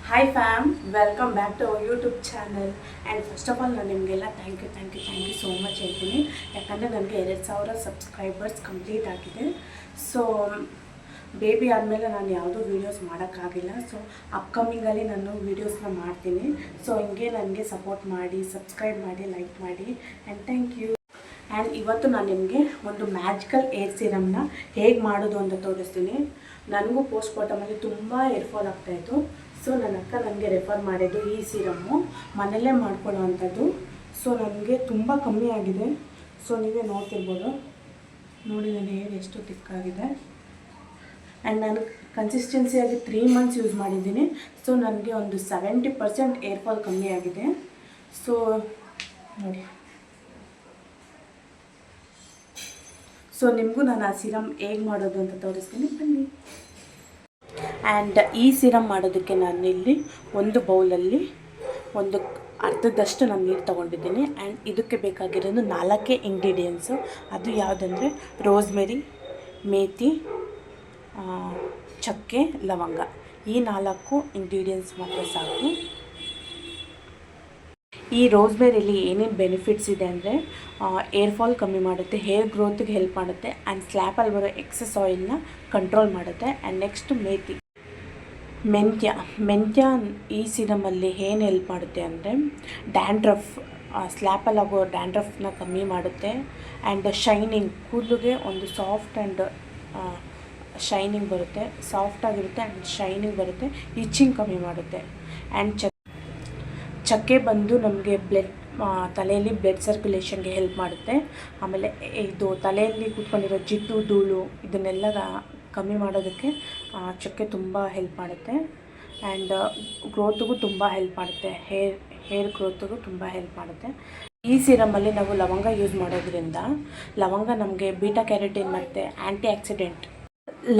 Hi fam, welcome back to our YouTube channel. And first of all ನಾನು ನಿಮಗೆಲ್ಲ thank you so much ಹೇಳ್ತೀನಿ. ಯಾಕಂದರೆ ನನಗೆ 2000 subscribers complete ಆಗಿದೆ. ಸೊ ಬೇಬಿ ಆದಮೇಲೆ ನಾನು ಯಾವುದೂ ವೀಡಿಯೋಸ್ ಮಾಡೋಕ್ಕಾಗಿಲ್ಲ. ಸೊ ಅಪ್ಕಮಿಂಗಲ್ಲಿ ನಾನು ವೀಡಿಯೋಸ್ನ ಮಾಡ್ತೀನಿ. ಸೊ ಹಿಂಗೆ ನನಗೆ ಸಪೋರ್ಟ್ ಮಾಡಿ, ಸಬ್ಸ್ಕ್ರೈಬ್ ಮಾಡಿ, ಲೈಕ್ ಮಾಡಿ ಆ್ಯಂಡ್ ಥ್ಯಾಂಕ್ ಯು. ಆ್ಯಂಡ್ ಇವತ್ತು ನಾನು ನಿಮಗೆ ಒಂದು ಮ್ಯಾಜಿಕಲ್ ಏರ್ ಸೀರಮ್ನ ಹೇಗೆ ಮಾಡೋದು ಅಂತ ತೋರಿಸ್ತೀನಿ. ನನಗೂ ಪೋಸ್ಟ್ ಬಾಟಮಲ್ಲಿ ತುಂಬ ಏರ್ ಫಾಲ್ ಆಗ್ತಾಯಿತ್ತು. ಸೊ ನನ್ನ ಅಕ್ಕ ನನಗೆ ರೆಫರ್ ಮಾಡಿದ್ದು ಈ ಸೀರಮ್ಮು ಮನೆಯಲ್ಲೇ ಮಾಡ್ಕೊಳ್ಳೋ ಅಂಥದ್ದು. ಸೊ ನನಗೆ ತುಂಬ ಕಮ್ಮಿ ಆಗಿದೆ. ಸೊ ನೀವೇ ನೋಡ್ತಿರ್ಬೋದು, ನೋಡಿ ನನ್ನ ಹೇರ್ ಎಷ್ಟು ತಿಕ್ಕಾಗಿದೆ. ಆ್ಯಂಡ್ ನಾನು ಕನ್ಸಿಸ್ಟೆನ್ಸಿಯಾಗಿ 3 ಮಂತ್ಸ್ ಯೂಸ್ ಮಾಡಿದ್ದೀನಿ. ಸೊ ನನಗೆ ಒಂದು 70% ಏರ್ ಫಾಲ್ ಕಮ್ಮಿ ಆಗಿದೆ. ಸೊ ನೋಡಿ, ಸೊ ನಿಮಗೂ ನಾನು ಆ ಸೀರಮ್ ಹೇಗೆ ಮಾಡೋದು ಅಂತ ತೋರಿಸ್ತೀನಿ, ಬನ್ನಿ. ಆ್ಯಂಡ್ ಈ ಸೀರಮ್ ಮಾಡೋದಕ್ಕೆ ನಾನು ಇಲ್ಲಿ ಒಂದು ಬೌಲಲ್ಲಿ ಒಂದು ಅರ್ಧದಷ್ಟು ನಾನು ನೀರು ತೊಗೊಂಡಿದ್ದೀನಿ. ಆ್ಯಂಡ್ ಇದಕ್ಕೆ ಬೇಕಾಗಿರೋದು 4 ಇಂಗ್ರೀಡಿಯೆಂಟ್ಸು. ಅದು ಯಾವುದಂದರೆ ರೋಸ್ಮೆರಿ, ಮೇಥಿ, ಚಕ್ಕೆ, ಲವಂಗ. ಈ 4 ಇಂಗ್ರೀಡಿಯೆಂಟ್ಸ್ ಮಾತ್ರ ಸಾಕು. ಈ ರೋಸ್ಮೆರಿಲಿ ಏನೇನು ಬೆನಿಫಿಟ್ಸ್ ಇದೆ ಅಂದರೆ ಏರ್ ಫಾಲ್ ಕಮ್ಮಿ ಮಾಡುತ್ತೆ, ಹೇರ್ ಗ್ರೋತ್ಗೆ ಹೆಲ್ಪ್ ಮಾಡುತ್ತೆ, ಆ್ಯಂಡ್ ಸ್ಲ್ಯಾಪಲ್ಲಿ ಬರೋ ಎಕ್ಸಸ್ ಆಯಿಲ್ನ ಕಂಟ್ರೋಲ್ ಮಾಡುತ್ತೆ. ಆ್ಯಂಡ್ ನೆಕ್ಸ್ಟ್ ಮೇಥಿ, ಮೆಂತ್ಯ ಈ ಸೀರಮಲ್ಲಿ ಏನು ಹೆಲ್ಪ್ ಮಾಡುತ್ತೆ ಅಂದರೆ ಡ್ಯಾಂಡ್ರಫ್, ಸ್ಲ್ಯಾಪಲ್ಲಿ ಆಗೋ ಡ್ಯಾಂಡ್ರಫ್ನ ಕಮ್ಮಿ ಮಾಡುತ್ತೆ. ಆ್ಯಂಡ್ ಶೈನಿಂಗ್, ಕೂದಲಿಗೆ ಒಂದು ಸಾಫ್ಟ್ ಆ್ಯಂಡ್ ಶೈನಿಂಗ್ ಬರುತ್ತೆ, ಸಾಫ್ಟಾಗಿರುತ್ತೆ ಆ್ಯಂಡ್ ಶೈನಿಂಗ್ ಬರುತ್ತೆ. ಇಚ್ಚಿಂಗ್ ಕಮ್ಮಿ ಮಾಡುತ್ತೆ. ಆ್ಯಂಡ್ ಚಕ್ಕೆ ಬಂದು ನಮಗೆ ತಲೆಯಲ್ಲಿ ಬ್ಲಡ್ ಸರ್ಕ್ಯುಲೇಷನ್ಗೆ ಹೆಲ್ಪ್ ಮಾಡುತ್ತೆ. ಆಮೇಲೆ ಇದು ತಲೆಯಲ್ಲಿ ಕೂತ್ಕೊಂಡಿರೋ ಜಿಡ್ಡು, ಧೂಳು ಇದನ್ನೆಲ್ಲ ಕಮ್ಮಿ ಮಾಡೋದಕ್ಕೆ ಚಕ್ಕೆ ತುಂಬ ಹೆಲ್ಪ್ ಮಾಡುತ್ತೆ. ಆ್ಯಂಡ್ ಗ್ರೋತ್ಗೂ ತುಂಬ ಹೆಲ್ಪ್ ಮಾಡುತ್ತೆ, ಹೇರ್ ಗ್ರೋತ್ಗೂ ತುಂಬ ಹೆಲ್ಪ್ ಮಾಡುತ್ತೆ. ಈ ಸೀರಮಲ್ಲಿ ನಾವು ಲವಂಗ ಯೂಸ್ ಮಾಡೋದ್ರಿಂದ ಲವಂಗ ನಮಗೆ ಬೀಟಾ ಕ್ಯಾರೋಟಿನ್ ಮತ್ತು ಆ್ಯಂಟಿ ಆಕ್ಸಿಡೆಂಟ್,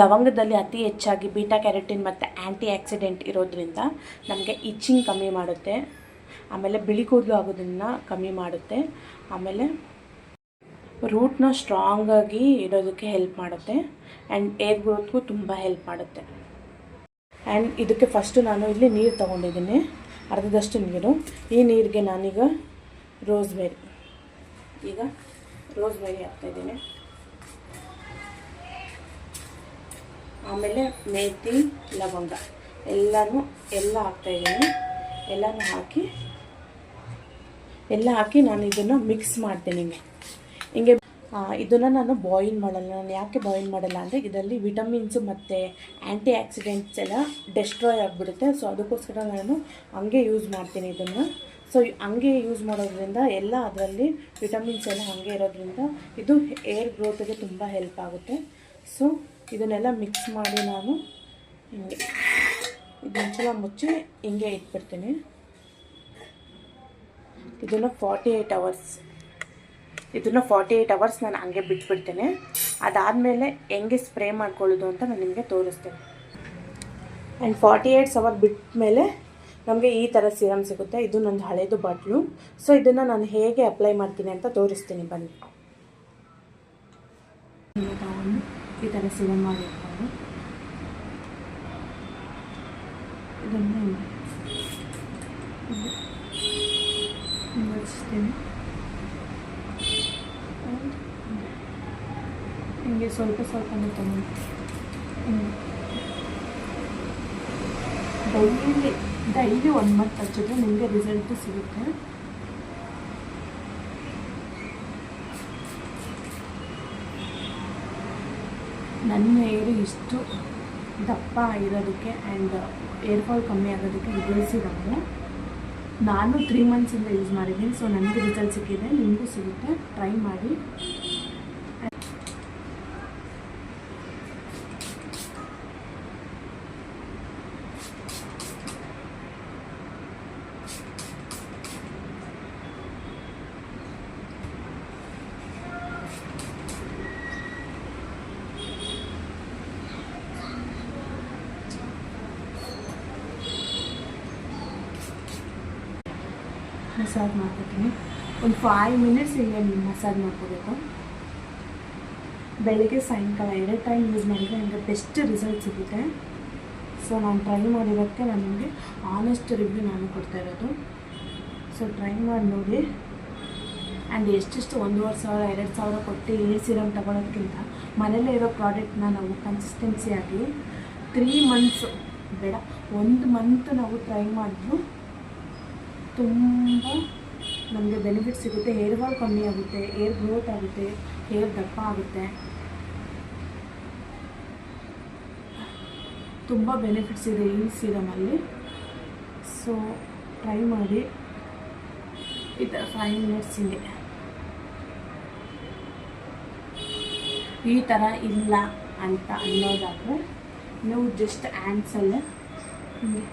ಲವಂಗದಲ್ಲಿ ಅತಿ ಹೆಚ್ಚಾಗಿ ಬೀಟಾ ಕ್ಯಾರೋಟಿನ್ ಮತ್ತು ಆ್ಯಂಟಿ ಆಕ್ಸಿಡೆಂಟ್ ಇರೋದ್ರಿಂದ ನಮಗೆ ಇಚ್ಚಿಂಗ್ ಕಮ್ಮಿ ಮಾಡುತ್ತೆ. ಆಮೇಲೆ ಬಿಳಿ ಕೂದಲು ಆಗೋದನ್ನು ಕಮ್ಮಿ ಮಾಡುತ್ತೆ. ಆಮೇಲೆ ರೂಟ್ನ ಸ್ಟ್ರಾಂಗಾಗಿ ಇಡೋದಕ್ಕೆ ಹೆಲ್ಪ್ ಮಾಡುತ್ತೆ. ಆ್ಯಂಡ್ ಏರ್ ಗ್ರೋತ್ಗೂ ತುಂಬ ಹೆಲ್ಪ್ ಮಾಡುತ್ತೆ. ಆ್ಯಂಡ್ ಇದಕ್ಕೆ ಫಸ್ಟು ನಾನು ಇಲ್ಲಿ ನೀರು ತೊಗೊಂಡಿದ್ದೀನಿ, ಅರ್ಧದಷ್ಟು ನೀರು. ಈ ನೀರಿಗೆ ನಾನೀಗ ರೋಸ್ಮೆರಿ ಹಾಕ್ತಾಯಿದ್ದೀನಿ. ಆಮೇಲೆ ಮೇಥಿ, ಲವಂಗ ಎಲ್ಲ ಹಾಕ್ತಾಯಿದ್ದೀನಿ. ಎಲ್ಲ ಹಾಕಿ ನಾನು ಇದನ್ನು ಮಿಕ್ಸ್ ಮಾಡ್ತೀನಿ ಹಿಂಗೆ. ಇದನ್ನು ನಾನು ಬಾಯ್ಲ್ ಮಾಡಲ್ಲ. ನಾನು ಯಾಕೆ ಬಾಯ್ಲ್ ಮಾಡಲ್ಲ ಅಂದರೆ ಇದರಲ್ಲಿ ವಿಟಮಿನ್ಸು ಮತ್ತು ಆ್ಯಂಟಿ ಆಕ್ಸಿಡೆಂಟ್ಸ್ ಎಲ್ಲ ಡೆಸ್ಟ್ರಾಯ್ ಆಗಿಬಿಡುತ್ತೆ. ಸೊ ಅದಕ್ಕೋಸ್ಕರ ನಾನು ಹಂಗೆ ಯೂಸ್ ಮಾಡ್ತೀನಿ ಇದನ್ನು. ಸೊ ಹಂಗೆ ಯೂಸ್ ಮಾಡೋದ್ರಿಂದ ಎಲ್ಲ ಅದರಲ್ಲಿ ವಿಟಮಿನ್ಸ್ ಎಲ್ಲ ಹಾಗೆ ಇರೋದ್ರಿಂದ ಇದು ಏರ್ ಗ್ರೋತ್ಗೆ ತುಂಬ ಹೆಲ್ಪ್ ಆಗುತ್ತೆ. ಸೊ ಇದನ್ನೆಲ್ಲ ಮಿಕ್ಸ್ ಮಾಡಿ ನಾನು ಹಿಂಗೆ ಇದೊಂದ್ಸಲ ಮುಚ್ಚಿ ಹಿಂಗೆ ಇಟ್ಬಿಡ್ತೀನಿ. ಇದನ್ನು 48 ಅವರ್ಸ್ ನಾನು ಹಂಗೆ ಬಿಟ್ಬಿಡ್ತೇನೆ. ಅದಾದಮೇಲೆ ಹೆಂಗೆ ಸ್ಪ್ರೇ ಮಾಡ್ಕೊಳ್ಳೋದು ಅಂತ ನಾನು ನಿಮಗೆ ತೋರಿಸ್ತೇನೆ. ಆ್ಯಂಡ್ 48 ಅವರ್ ಬಿಟ್ಟ ಮೇಲೆ ನಮಗೆ ಈ ಥರ ಸೀರಮ್ ಸಿಗುತ್ತೆ. ಇದು ನಂದು ಹಳೇದು ಬಾಟ್ಲು. ಸೊ ಇದನ್ನು ನಾನು ಹೇಗೆ ಅಪ್ಲೈ ಮಾಡ್ತೀನಿ ಅಂತ ತೋರಿಸ್ತೀನಿ, ಬನ್ನಿ. ಈ ಥರ ಸೀರಮ್ ಮಾಡಿರ್ತಾರೆ. ಇದನ್ನು ಹಚ್ತೀನಿ. ಹಿಂಗೆ ಸ್ವಲ್ಪ ತಗೊಂಡು ಡೈಲಿ 1 ಮಂತ್ ಹಚ್ಚಿದ್ರೆ ನಿಮಗೆ ರಿಸಲ್ಟ್ ಸಿಗುತ್ತೆ. ನನ್ನ ಏರು ಇಷ್ಟು ದಪ್ಪ ಇರೋದಕ್ಕೆ ಆ್ಯಂಡ್ ಏರ್ ಫಾಲ್ ಕಮ್ಮಿ ಆಗೋದಕ್ಕೆ ಇದೇ ನಾನು 3 ಮಂತ್ಸಿಂದ ಯೂಸ್ ಮಾಡಿದ್ದೀನಿ. ಸೊ ನನಗೆ ರಿಸಲ್ಟ್ ಸಿಕ್ಕಿದೆ, ನಿಮಗೂ ಸಿಗುತ್ತೆ, ಟ್ರೈ ಮಾಡಿ. ಮಸಾಜ್ ಮಾಡ್ಕೊತೀನಿ. ಒಂದು 5 ಮಿನಿಟ್ಸ್ ಹಿಂಗೆ ಮಸಾಜ್ ಮಾಡ್ಕೋಬೇಕು. ಬೆಳಗ್ಗೆ ಸಾಯಂಕಾಲ 2 ಟೈಮ್ ಯೂಸ್ ಮಾಡಿದರೆ ನನಗೆ ಬೆಸ್ಟ್ ರಿಸಲ್ಟ್ ಸಿಗುತ್ತೆ. ಸೊ ನಾನು ಟ್ರೈ ಮಾಡಿರೋಕ್ಕೆ ನಾನು ನಿಮಗೆ ಆನೆಸ್ಟ್ ರಿವ್ಯೂ ನಾನು ಕೊಡ್ತಾ ಇರೋದು. ಸೊ ಟ್ರೈ ಮಾಡಿ ನೋಡಿ. ಆ್ಯಂಡ್ ಎಷ್ಟೆಷ್ಟು 1,500 2,000 ಕೊಟ್ಟು ಈ ಸೀರಮ್ ತೊಗೊಳೋದ್ಕಿಂತ ಮನೇಲೇ ಇರೋ ಪ್ರಾಡಕ್ಟ್ನ ನಾವು ಕನ್ಸಿಸ್ಟೆನ್ಸಿಯಾಗಿ 3 ಮಂತ್ಸ್ ಬೇಡ 1 ಮಂತ್ ನಾವು ಟ್ರೈ ಮಾಡಿದ್ರು ತುಂಬ ನಮಗೆ ಬೆನಿಫಿಟ್ ಸಿಗುತ್ತೆ. ಹೇರ್ ಫಾಲ್ ಕಮ್ಮಿ ಆಗುತ್ತೆ, ಹೇರ್ ಗ್ರೋತ್ ಆಗುತ್ತೆ, ಹೇರ್ ದಪ್ಪ ಆಗುತ್ತೆ, ತುಂಬ ಬೆನಿಫಿಟ್ಸ್ ಇದೆ ಈ ಸೀರಮಲ್ಲಿ. ಸೊ ಟ್ರೈ ಮಾಡಿ. ಈ ಥರ 5 ಮಿನಿಟ್ಸ್ ಹಿಂಗೆ ಈ ಥರ ಇಲ್ಲ ಅಂತ ಅನ್ನೋದಾದರೆ ನೀವು ಜಸ್ಟ್ ಹ್ಯಾಂಡ್ಸಲ್ಲೇ ಹಿಂಗೆ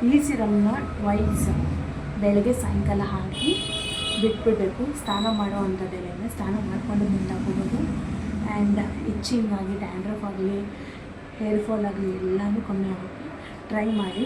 ಈ ಸಿರಮ್ನ ಟ್ವೈಸ್ ಬೆಳಗ್ಗೆ ಸಾಯಂಕಾಲ ಹಾಕಿ ಬಿಟ್ಬಿಡಬೇಕು. ಸ್ನಾನ ಮಾಡೋ ಅಂಥದ್ದೆಲ್ಲ ಸ್ನಾನ ಮಾಡಿಕೊಂಡು ಮುಂದಾಕೋಬೋದು. ಆ್ಯಂಡ್ ಇಚ್ಚಿಂಗ್ ಆಗಿ ಡ್ಯಾಂಡ್ರಫ್ ಆಗಲಿ ಹೇರ್ ಫಾಲ್ ಆಗಲಿ ಎಲ್ಲನೂ ಕಮ್ಮಿ ಆಗುತ್ತೆ. ಟ್ರೈ ಮಾಡಿ.